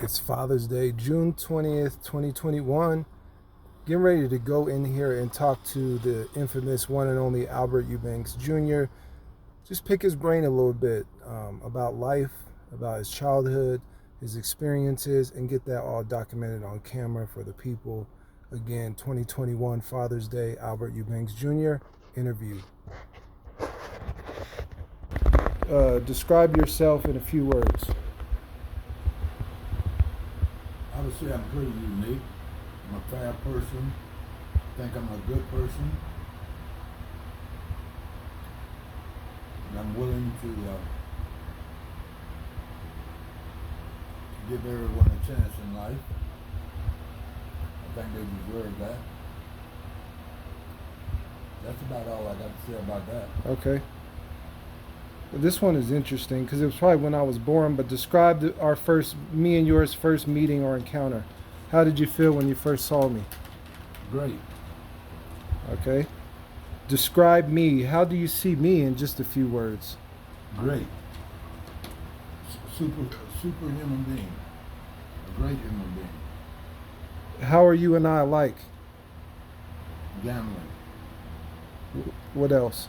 It's Father's Day, June 20th, 2021. Getting ready to go in here and talk to the infamous one and only Albert Eubanks Jr. Just pick his brain a little bit about life, about his childhood, his experiences, and get that all documented on camera for the people. Again, 2021 Father's Day, Albert Eubanks Jr. interview. Describe yourself in a few words. I would say I'm pretty unique. I'm a fair person. I think I'm a good person. And I'm willing to give everyone a chance in life. I think they deserve that. That's about all I got to say about that. Okay. This one is interesting because it was probably when I was born, but describe me and yours first meeting or encounter. How did you feel when you first saw me? Great. Okay. Describe me. How do you see me in just a few words? Great. Super human being. A great human being. How are you and I alike? Gambling. What else?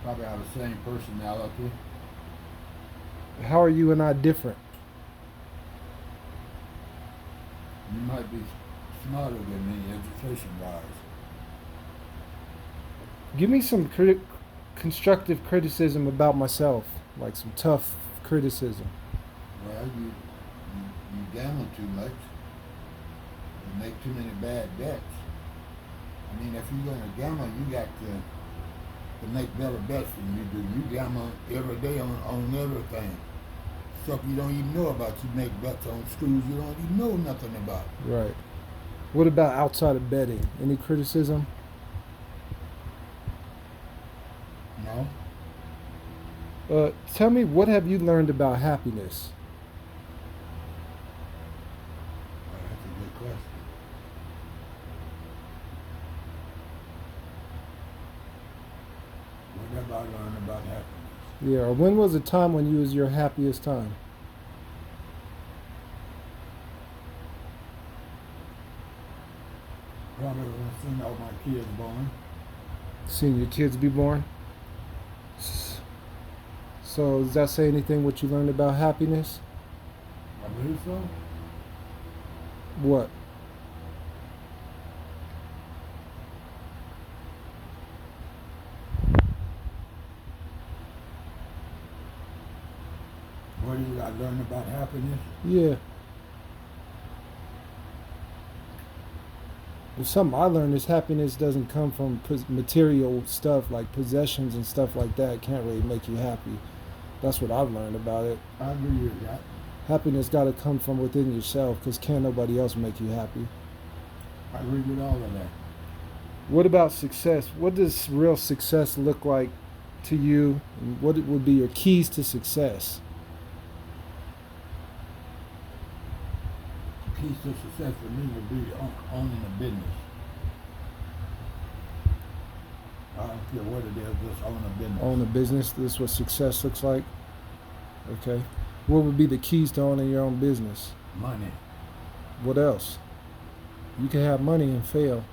Probably have the same personality. How are you and I different? You might be smarter than me education-wise. Give me some constructive criticism about myself, like some tough criticism. Well, you gamble too much. You make too many bad bets. I mean, if you're going to gamble, you got to make better bets than you do. You gamble every day on everything. Stuff you don't even know about. You make bets on schools you don't even know nothing about. Right. What about outside of betting? Any criticism? No. Tell me, what have you learned about happiness? Well, that's a good question. What have I learned about happiness? Yeah, or when was a time when you was your happiest time? Probably when I seen all my kids born. Seeing your kids be born? So does that say anything what you learned about happiness? I believe so. What? What did I learn about happiness? Yeah. Well, something I learned is happiness doesn't come from material stuff like possessions and stuff like that. It can't really make you happy. That's what I've learned about it. I agree with that. Happiness got to come from within yourself because can't nobody else make you happy. I agree with all of that. What about success? What does real success look like to you? And what would be your keys to success? Keys to success for me would be owning a business. I don't care what it is, just own a business. Own a business. This is what success looks like. Okay. What would be the keys to owning your own business? Money. What else? You can have money and fail.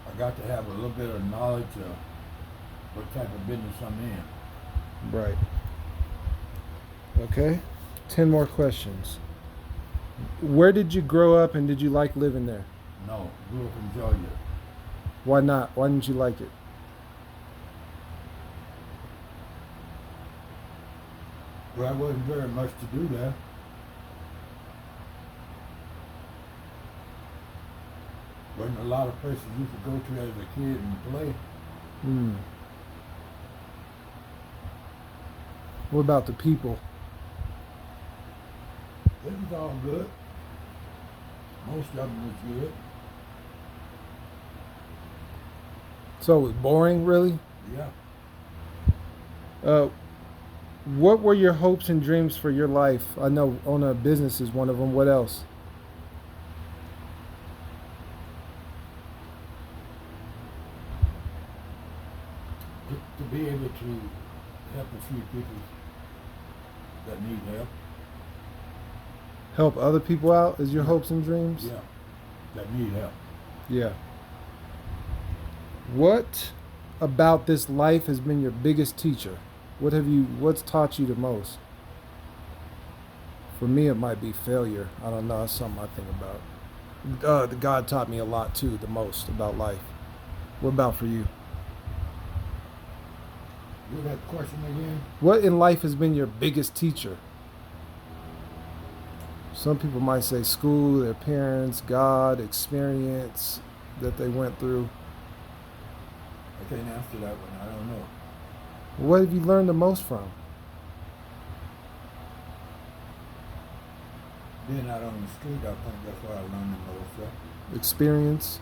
I got to have a little bit of knowledge of what type of business I'm in. Right. Okay. 10 more questions. Where did you grow up and did you like living there? No, grew up in Georgia. Why not? Why didn't you like it? Well, there wasn't very much to do there. Wasn't a lot of places you could go to as a kid and play. What about the people? It was all good. Most of them was good. So it was boring, really? Yeah. What were your hopes and dreams for your life? I know owning a business is one of them. What else? to be able to help a few people that need help. Help other people out is your Yeah. hopes and dreams? Yeah, that need help. Yeah. What about this life has been your biggest teacher? What's taught you the most? For me, it might be failure. I don't know. That's something I think about. God taught me a lot too, the most about life. What about for you? Do that question again? What in life has been your biggest teacher? Some people might say school, their parents, God, experience that they went through. I can't answer that one. I don't know. What have you learned the most from? Being out on the street, I think that's why I learned the most. Yeah. Experience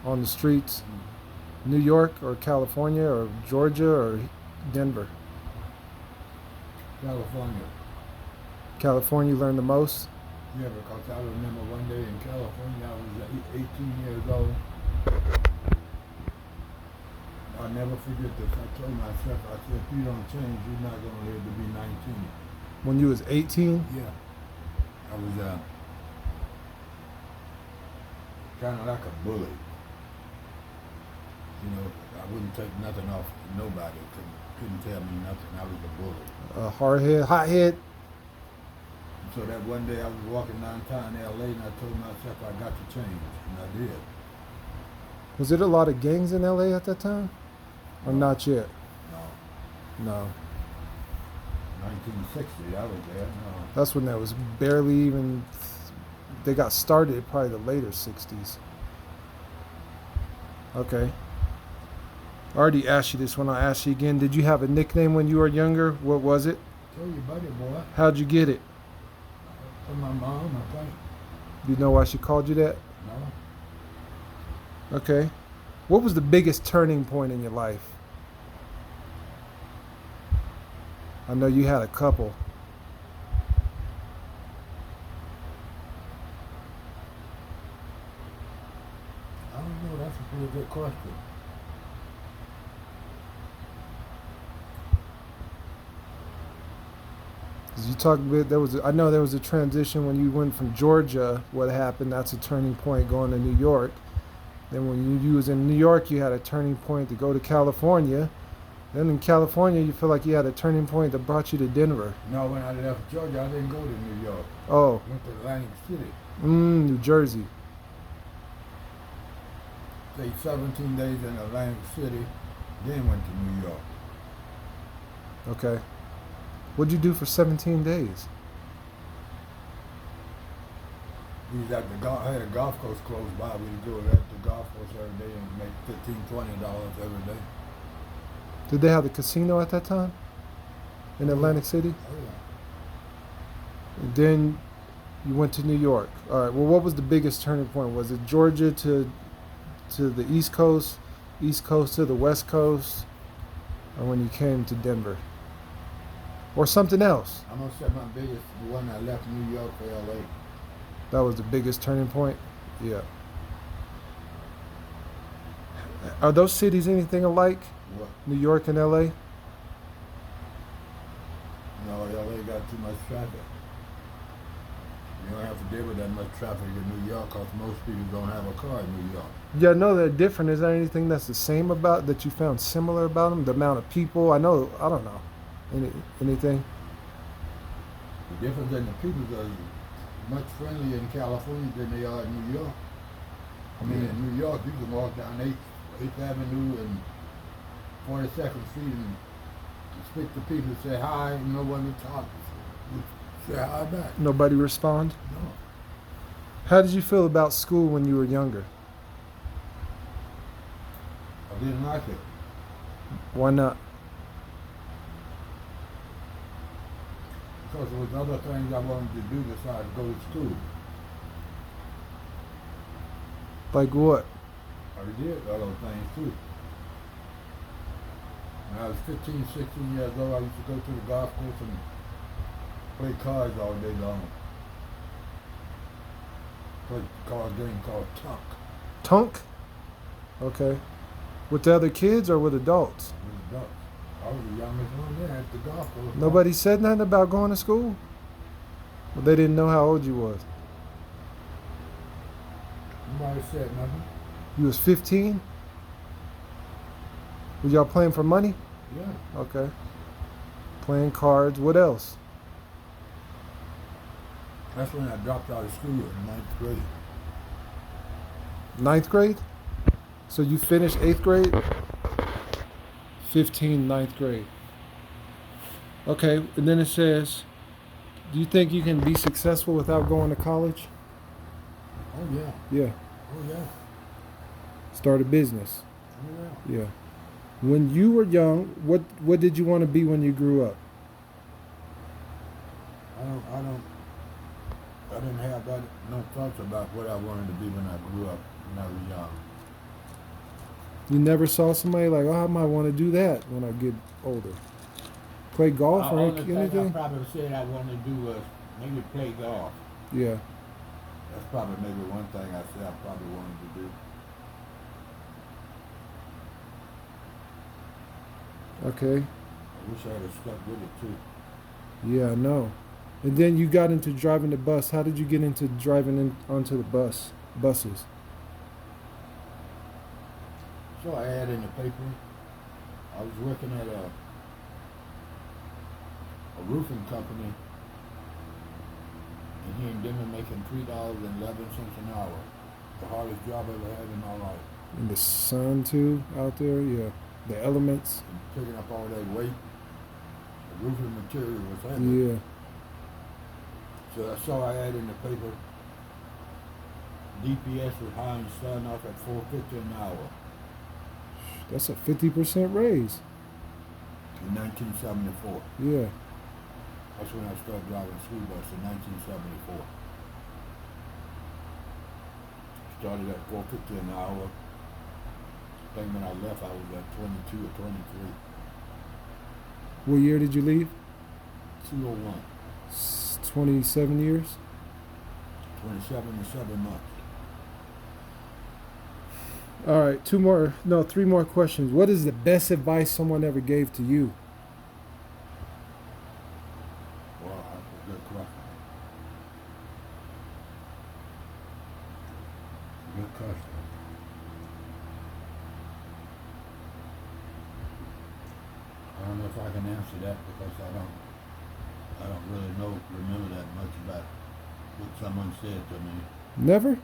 on the streets, New York or California or Georgia or Denver? California. California, you learned the most? Yeah, because I remember one day in California, I was 18 years old. I'll never forget this. I told myself, I said, if you don't change, you're not going to live to be 19. When you was 18? Yeah. I was kind of like a bully. You know, I wouldn't take nothing off nobody. Couldn't tell me nothing. I was a bully. Hard head, hot head? So that one day I was walking downtown L.A. and I told myself I got to change, and I did. Was it a lot of gangs in LA at that time? Or No. not yet? No. No. 1960, I was there. No. That's when that was barely even, they got started probably the later 60s. Okay. I already asked you this when I asked you again. Did you have a nickname when you were younger? What was it? Tell you about it, boy. How'd you get it? From my mom, I think. Do you know why she called you that? No. Okay. What was the biggest turning point in your life? I know you had a couple. I don't know. That's a pretty good question. Cause you talked about I know there was a transition when you went from Georgia. What happened? That's a turning point going to New York. Then when you was in New York, you had a turning point to go to California. Then in California, you feel like you had a turning point that brought you to Denver. No, when I left Georgia, I didn't go to New York. Oh, I went to Atlantic City. New Jersey. Stayed 17 days in Atlantic City, then went to New York. Okay. What'd you do for 17 days? We was at the I had a golf course close by. We'd go at the golf course every day and make $15, $20 every day. Did they have the casino at that time? In Atlantic City? Oh yeah. And then you went to New York. All right. Well, what was the biggest turning point? Was it Georgia to the East Coast to the West Coast, or when you came to Denver? Or something else? I must say my biggest, the one I left New York for LA. That was the biggest turning point? Yeah. Are those cities anything alike? What? New York and LA? No, LA got too much traffic. You don't have to deal with that much traffic in New York because most people don't have a car in New York. Yeah, I know they're different. Is there anything that's the same about, that you found similar about them? The amount of people? I don't know. Anything? The difference in the people are much friendlier in California than they are in New York. I mean, in New York, you can walk down 8th Avenue and 42nd Street and speak to people and say hi, and no one would talk. Say hi back. Nobody respond? No. How did you feel about school when you were younger? I didn't like it. Why not? Because there was other things I wanted to do besides go to school. Like what? I did other things too. When I was 15, 16 years old, I used to go to the golf course and play cards all day long. Play a card game called Tunk. Tunk? Okay. With the other kids or with adults? With adults. I was the youngest one there at the golf course. Nobody said nothing about going to school? Well, they didn't know how old you was. Nobody said nothing. You was 15? Were y'all playing for money? Yeah. Okay. Playing cards. What else? That's when I dropped out of school in 9th grade. 9th grade? So you finished 8th grade? 15, 9th grade. Okay, and then it says, do you think you can be successful without going to college? Oh yeah. Yeah. Oh yeah. Start a business. Oh yeah. Yeah. When you were young, what did you want to be when you grew up? I didn't have no thoughts about what I wanted to be when I grew up, when I was young. You never saw somebody like, oh, I might want to do that when I get older. Play golf or anything? I probably said I wanted to do was maybe play golf. Yeah. That's probably maybe one thing I said I probably wanted to do. Okay. I wish I had stuck with it too. Yeah, I know. And then you got into driving the bus. How did you get into driving onto the buses? So I had in the paper, I was working at a roofing company, and here in Denver making $3.11 an hour. The hardest job I ever had in my life. In the sun too, out there, yeah. The elements. And picking up all that weight. The roofing material was heavy. Yeah. So I saw I had in the paper, DPS was hiring starting off at $4.50 an hour. That's a 50% raise. In 1974. Yeah. That's when I started driving a school bus in 1974. Started at $4.50 an hour. I think when I left, I was at 22 or 23. What year did you leave? 201. 27 years? 27 and 7 months. All right, three more questions. What is the best advice someone ever gave to you? Wow, that's a good question. Good question. I don't know if I can answer that because I don't really remember that much about what someone said to me. Never?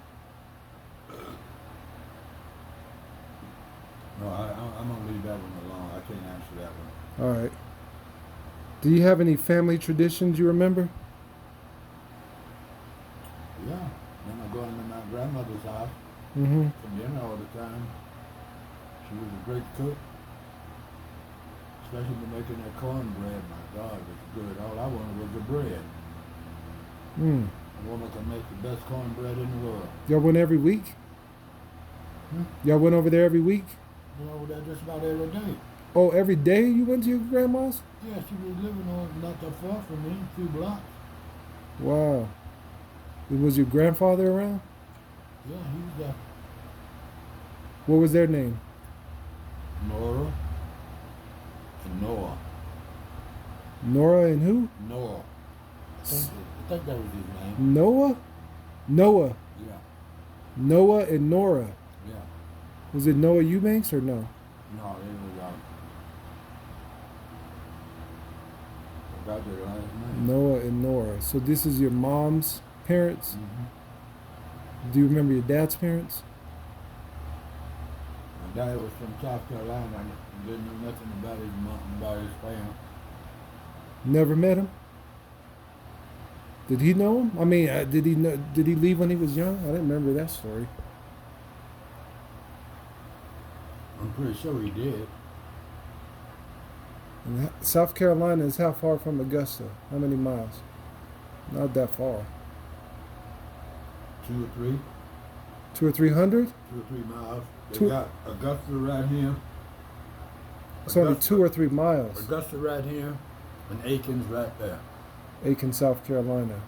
No, I'm gonna leave that one alone. I can't answer that one. All right. Do you have any family traditions you remember? Yeah, then I go into my grandmother's house Mm-hmm. for dinner all the time. She was a great cook, especially for making that cornbread. My God, it was good. All I wanted was the bread. Mm. A woman can make the best cornbread in the world. Y'all went every week? Y'all went over there every week? You know, that just about every day. Oh, every day you went to your grandma's? Yeah, she was living on not that far from me, a few blocks. Wow. Was your grandfather around? Yeah, he was there. What was their name? Nora and Noah. Nora and who? Noah. I think that was his name. Noah? Noah. Yeah, Noah and Nora. yeah. Was it Noah Eubanks or no? No, it was I forgot their last name. Noah and Nora. So this is your mom's parents? Mm-hmm. Do you remember your dad's parents? My dad was from South Carolina. I didn't know nothing about his mom, about his family. Never met him? Did he know him? I mean, did he leave when he was young? I didn't remember that story. I'm pretty sure he did. And South Carolina is how far from Augusta? How many miles? Not that far. 2 or 3. 200 or 300? 2 or 3 miles. They Two- got Augusta right here. It's only 2 or 3 miles. Augusta right here, and Aiken's right there. Aiken, South Carolina.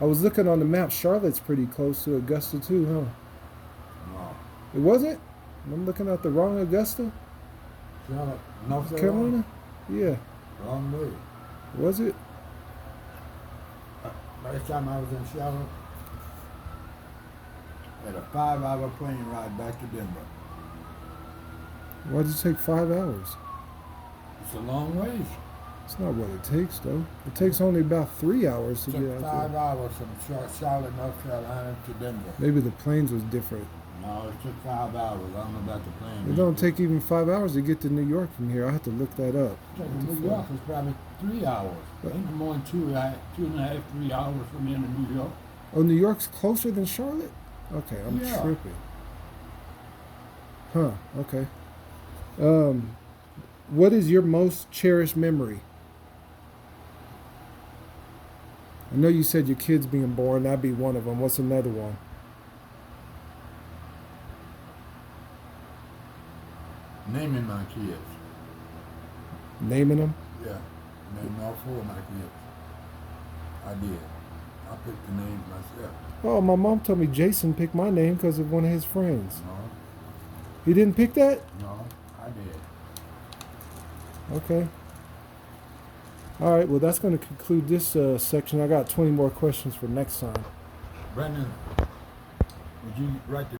I was looking on the map. Charlotte's pretty close to Augusta too, huh? No, It wasn't? I'm looking at the wrong Augusta, Charlotte, North Carolina. Yeah, Wrong way. was it? Last time I was in Charlotte, I had a 5-hour plane ride back to Denver. Why did it take 5 hours? It's a long ways. It's not what it takes, though. It takes only about 3 hours to It get took out 5 there. hours from Charlotte, North Carolina to Denver. Maybe the planes was different. No, it took 5 hours. I don't know about the plane. It don't take even 5 hours to get to New York from here. I have to look that up. New York was probably 3 hours. Ain't more than 2.5, 3 hours from here to New York. Oh, New York's closer than Charlotte? Okay, I'm Yeah. tripping. Huh, okay. What is your most cherished memory? I know you said your kids being born. That'd be one of them. What's another one? Naming my kids. Naming them? Yeah. Named all 4 of my kids. I did. I picked the names myself. Oh, my mom told me Jason picked my name because of one of his friends. No, He didn't pick that? no, I did. Okay. All right, well, that's going to conclude this section. I got 20 more questions for next time. Brandon, would you write the